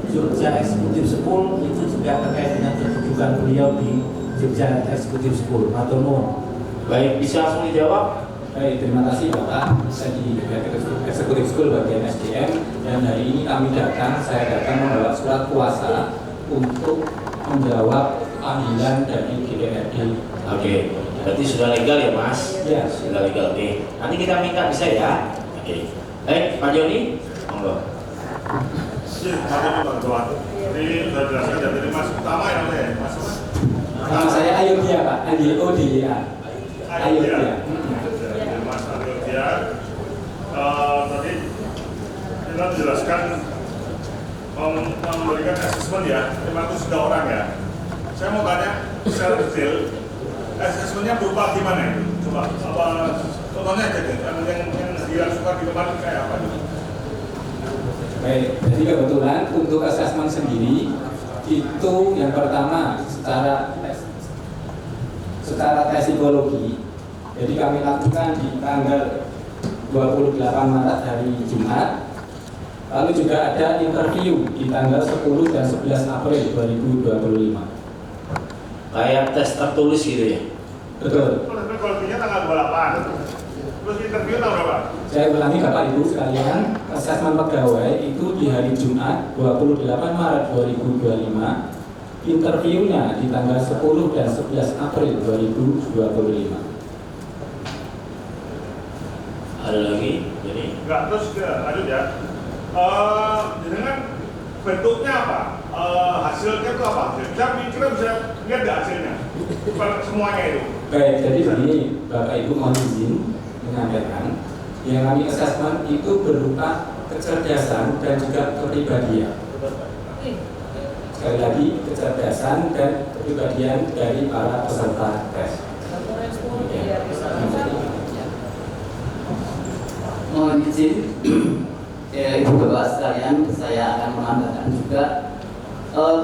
Jogja Executive School itu juga terkait dengan kedudukan beliau di Jogja Executive School. Matur nuwun. Baik, bisa langsung dijawab. Baik, terima kasih Bapak. Saya di Executive School bagian SDM dan hari ini saya datang membawa surat kuasa untuk menjawab panggilan dari DPRD. Oke, berarti sudah legal ya Mas? Ya. Sudah legal, oke. Nanti kita minta bisa ya? Oke. Baik, Pak Joni, monggo. Pak Tuan. Jadi sudah jelaskan dari Mas utama ya Mas. Nama saya Ayodhya Pak, Ayodhya. Ayodhya. Mas Ayodhya. Tadi kita jelaskan memberikan asesmen ya, 503 orang ya. Saya mau tanya secara detail, asesmennya berupa gimana itu? Coba, apa contohnya aja deh, yang dilakukan di kemarin kayak apa? Baik, jadi kebetulan untuk asesmen sendiri itu yang pertama secara tes psikologi. Jadi kami lakukan di tanggal 28 Maret hari Jumat. Lalu juga ada interview di tanggal 10 dan 11 April 2025. Kayak tes tertulis gitu ya? Betul. Psikologinya tanggal 28. Terus interview tanggal berapa? Saya ulangi Bapak Ibu sekalian, asesmen pegawai itu di hari Jumat 28 Maret 2025. Interviewnya di tanggal 10 dan 11 April 2025. Ada lagi? Jadi Enggak, terus lanjut ya. Dengan bentuknya apa? Hasilnya itu apa? Kita bisa lihat nggak hasilnya? Semuanya itu. Baik, jadi begini Bapak Ibu mohon izin menyampaikan yang kami asesmen itu berupa kecerdasan dan juga kepribadian. Sekali lagi kecerdasan dan kepribadian dari para peserta tes. Mohon izin Ibu Bapak sekalian, saya akan menambahkan juga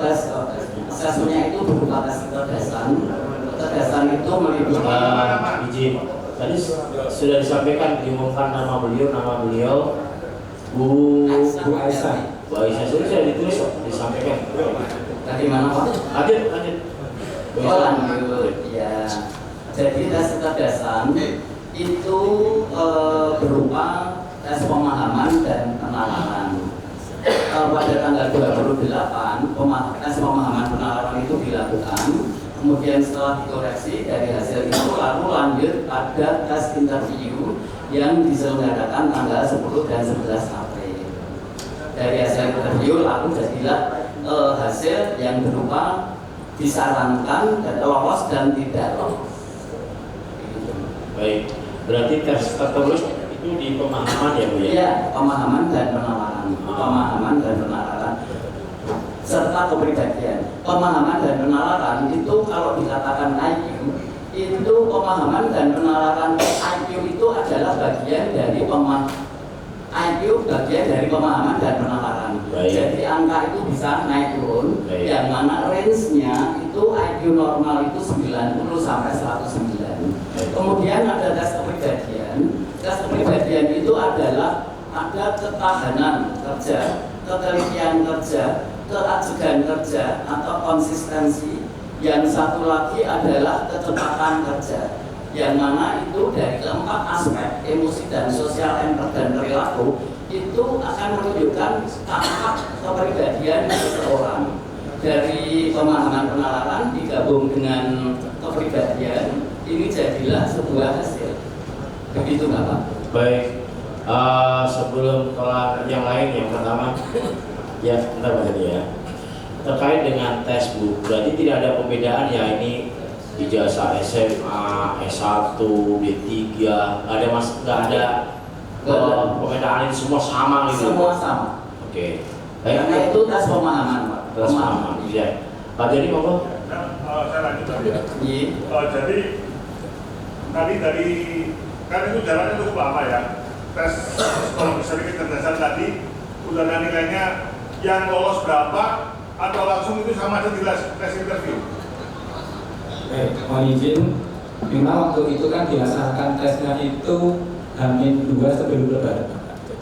tes asesmennya itu berupa tes kecerdasan. Kecerdasan itu meliputi izin. Tadi sudah disampaikan, diumumkan nama beliau Bu Aisyah. Bu Aisyah sudah ditulis, disampaikan. Tadi mana Pak? Lanjut. Oh lanjut, ya. Jadi tes kecerdasan itu berupa tes pemahaman dan penalaran. Pada tanggal 28, tes pemahaman penalaran itu dilakukan. Kemudian setelah dikoreksi dari hasil itu lalu lanjut pada tes interview yang diselenggarakan tanggal 10 dan 11 April. Dari hasil interview lalu jadilah hasil yang berupa disarankan dan lolos dan tidak lolos. Baik, berarti tes tertulis itu di pemahaman ya Bu ya? Iya, pemahaman dan penalaran. Pemahaman dan penalaran serta kepribadian. Pemahaman dan penalaran itu kalau dikatakan IQ, itu pemahaman dan penalaran IQ itu adalah bagian dari pemahaman dan penalaran. Baik. Jadi angka itu bisa naik turun. Baik. Yang mana range-nya itu IQ normal itu 90 sampai 109. Baik. Kemudian ada tes kepribadian. Tes kepribadian itu adalah ada ketahanan kerja, ketelitian kerja, keajegan kerja atau konsistensi. Yang satu lagi adalah kecepatan kerja, yang mana itu dari keempat aspek emosi dan sosial dan perilaku itu akan menunjukkan tahap kepribadian seseorang. Dari pemahaman penalaran digabung dengan kepribadian, ini jadilah sebuah hasil. Begitu nggak Pak? Baik, sebelum kelar yang lain, yang pertama ya, bentar Pak Hadi ya. Terkait dengan tes Bu, berarti tidak ada pembedaan ya, ini ijazah SMA, S1, D3, ada mas, nggak ada pembedaan, ini semua sama gitu. Semua sama. Oke. Karena itu tes pemahaman Pak. Tes pemahaman. Iya. Pak Jadi monggo. Saya lanjut tadi ya. Iya. Jadi tadi dari kan itu jalannya cukup lama ya. Tes kalau sedikit kecerdasan tadi udah ada nilainya, yang lolos berapa atau langsung itu sama aja di tes interview. Baik, mohon izin. Memang waktu itu kan dilaksanakan tesnya itu H-2 sebelum Lebaran.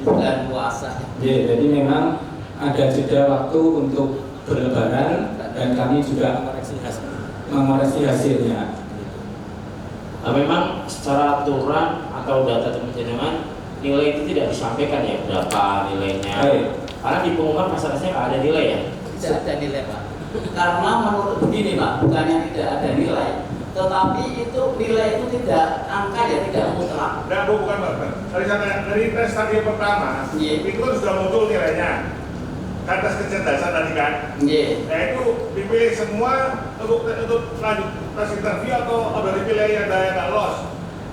Bulan puasa. Ya, jadi memang ada jeda waktu untuk berlebaran dan kami juga mengoreksi hasilnya. Nah, memang secara aturan atau data teman-teman nilai itu tidak disampaikan ya berapa nilainya. Karena di pengumuman pasarnya nggak ada nilai ya. Tidak ada nilai Pak. Karena menurut begini Pak, bukannya tidak ada nilai, tetapi itu nilai itu tidak angka ya tidak mutlak. Enggak, bukan Pak. Dari tes tadi yang pertama, itu kan sudah muncul nilainya. Kan tes kecerdasan tadi kan. Nah itu dipilih semua untuk lanjut tes interview atau ada dipilih yang ada yang nggak lolos?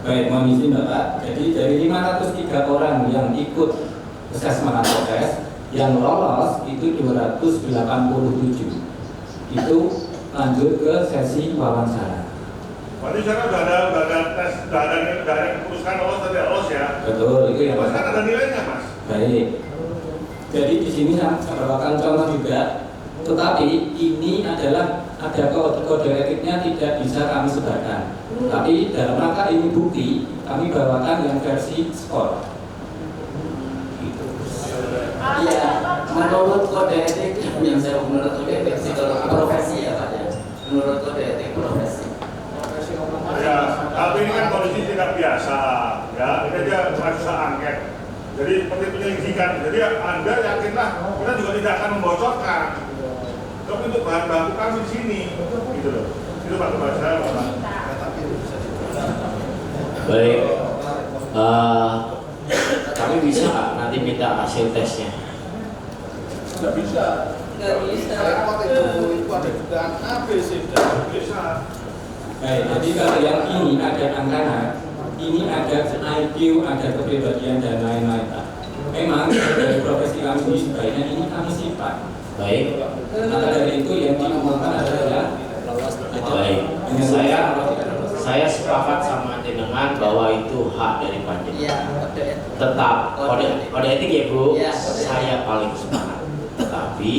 Baik, mohon izin Bapak. Jadi dari 503 orang yang ikut asesmen atau tes, yang lolos itu 287. Itu lanjut ke sesi wawancara. Berarti sekarang udah ada tes, udah ada yang keputusan lolos atau tidak lolos ya? Betul, itu yang Mas kan ada nilainya Mas. Baik. Jadi di sini saya bawakan contoh juga. Tetapi ini adalah ada kode etiknya tidak bisa kami sebarkan. Tapi dalam rangka ini bukti, kami bawakan yang versi skor. Gitu. Iya, menurut kode etik yang saya menurut kode etik psikologi profesi ya Pak ya. Menurut kode etik profesi. Ya, tapi ini kan kondisi tidak biasa, ya. Ini aja proses angket. Jadi seperti penyelidikan. Jadi Anda yakinlah kita juga tidak akan membocorkan. Tapi untuk bahan baku kami di sini, gitu loh. Itu Pak Kepala saya, Pak. Baik. Kami bisa nggak nanti minta hasil tesnya? Nggak bisa. Repot itu ada dugaan A, B, C, D. Bisa. Baik, jadi kalau yang ini ada angkanya, ini ada IQ, ada kepribadian dan lain-lain. Memang dari profesi kami sebaiknya ini kami simpan. Baik. Maka dari itu yang diumumkan adalah Baik. Saya sepakat sama dengan bahwa itu hak dari panjenengan. Iya, kode etik. Tetap kode etik ya Bu. Iya, Saya paling sepakat. Tetapi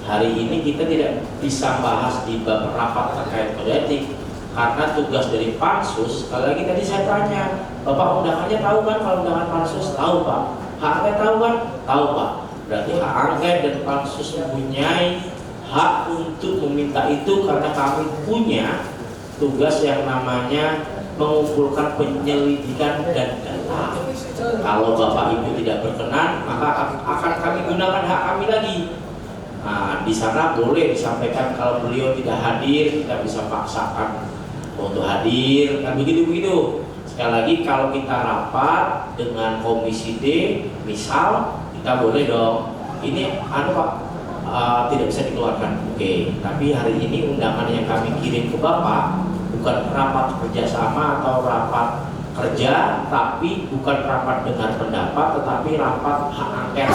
hari ini kita tidak bisa bahas di bab rapat terkait kode etik. Karena tugas dari pansus, sekali lagi tadi saya tanya, Bapak undangannya tahu kan kalau undangan pansus? Tahu Pak. Hak angket tahu kan? Tahu Pak. Berarti hak angket dan pansus mempunyai hak untuk meminta itu karena kami punya tugas yang namanya mengumpulkan penyelidikan dan data. Kalau Bapak Ibu tidak berkenan, maka akan kami gunakan hak kami lagi. Nah, di sana boleh disampaikan kalau beliau tidak hadir, kita bisa paksakan untuk hadir, kan begitu. Sekali lagi kalau kita rapat dengan komisi D, misal kita boleh dong. Ini Pak, tidak bisa dikeluarkan. Oke, tapi hari ini undangan yang kami kirim ke Bapak bukan rapat kerjasama atau rapat kerja, tapi bukan rapat dengar pendapat, tetapi rapat hak angket.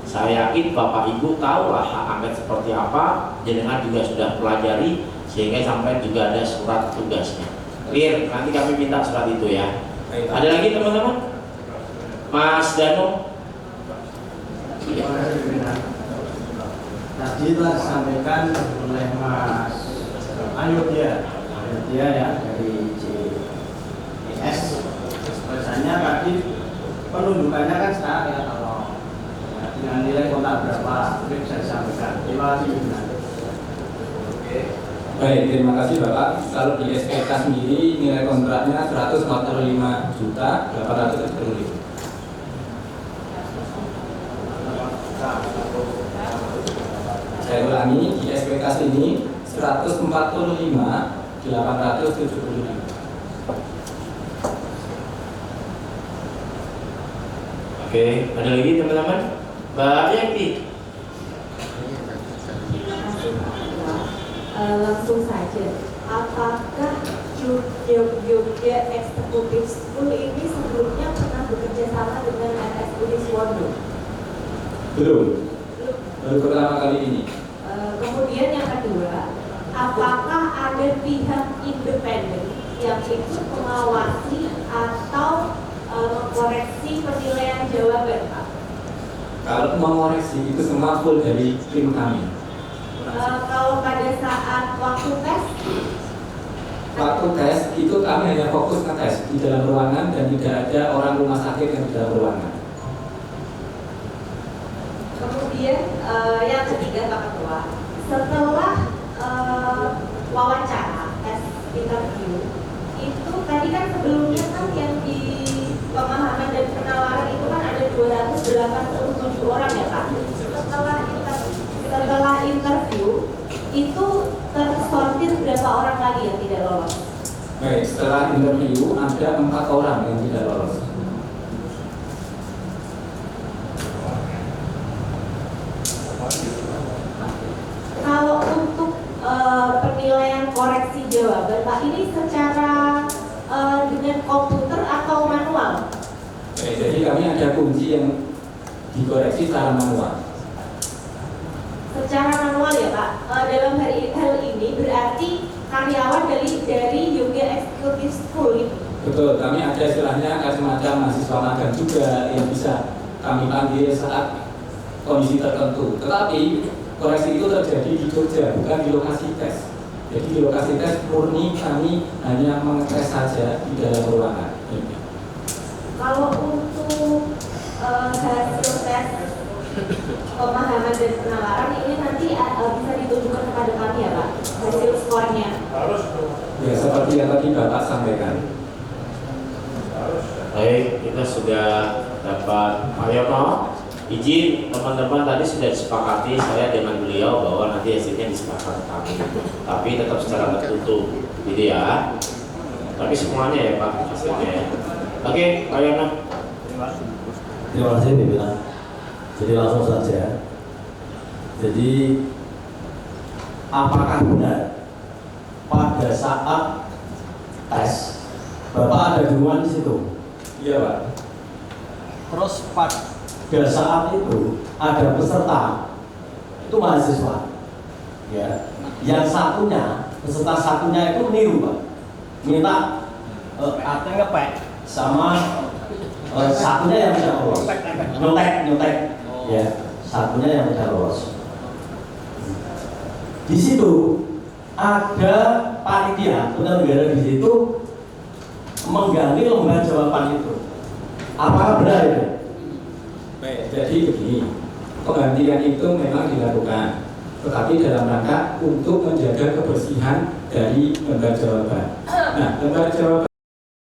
Saya yakin Bapak Ibu tahu lah hak angket seperti apa, jenengan juga sudah pelajari sehingga sampai juga ada surat tugasnya. Clear, nanti kami minta surat itu ya. Ada lagi teman-teman? Mas Danu? Tadi telah disampaikan oleh Mas Ayudya ya dari JS. Biasanya tadi penundukannya kan sekarang ya kalau dengan nilai kontak berapa itu bisa disampaikan. Terima kasih. baik, terima kasih Bapak. Kalau di SPK sendiri nilai kontraknya 145.870.000. Saya ulangi, di SPK sini 145.870.000. Oke, ada lagi teman-teman? Mbak Yanti? Langsung saja, apakah Jogja Executive School ini sebelumnya pernah bekerja sama dengan RSUD Suwondo? Belum, baru pertama kali ini. Kemudian yang kedua, apakah ada pihak independen yang ikut mengawasi atau mengkoreksi penilaian jawaban, Pak? Kalau mengoreksi itu semua full dari tim kami. Kalau pada saat waktu tes itu kami hanya fokus ngetes di dalam ruangan dan tidak ada orang rumah sakit yang di dalam ruangan. kemudian Kemudian yang ketiga Pak Ketua, setelah wawancara tes interview itu tadi kan sebelumnya kan yang di pemahaman dan penalaran itu kan ada 287 orang ya Pak. Setelah interview itu tersortir berapa orang lagi yang tidak lolos? Baik, setelah interview ada 4 orang yang tidak lolos. Kalau untuk penilaian koreksi jawaban Pak, ini secara dengan komputer atau manual? Baik, jadi kami ada kunci yang dikoreksi secara manual. Secara manual ya Pak. Dalam hal ini berarti karyawan dari Jogja Executive School itu. Betul, kami ada istilahnya semacam mahasiswa magang juga yang bisa kami panggil saat kondisi tertentu. Tetapi koreksi itu terjadi di Jogja, bukan di lokasi tes. Jadi di lokasi tes murni kami hanya mengetes saja di dalam ruangan. Kalau untuk hasil tes pemahaman dan penalaran ini nanti bisa ditunjukkan kepada kami ya Pak, hasil skornya. Harus. Ya, seperti yang tadi Bapak sampaikan. Baik, kita sudah dapat Pak Yono. Izin teman-teman tadi sudah disepakati saya dengan beliau bahwa nanti hasilnya disepakati kami, tapi tetap secara tertutup, gitu ya. Tapi semuanya ya Pak hasilnya ya. Oke, Pak Yono. Terima kasih pimpinan. Jadi langsung saja. Jadi apakah benar pada saat tes Bapak ada di rumah di situ? Iya Pak. Terus pada saat itu ada peserta itu mahasiswa, ya. Yang satunya, peserta satunya itu niru Pak, minta artinya ngepek sama satunya yang tidak lolos, nyontek, ya. Satunya yang tidak lolos. Di situ ada panitia penyelenggara di situ mengganti lembar jawaban itu. Apakah benar itu? Baik, jadi begini, penggantian itu memang dilakukan, tetapi dalam rangka untuk menjaga kebersihan dari lembar jawaban. Nah, lembar jawaban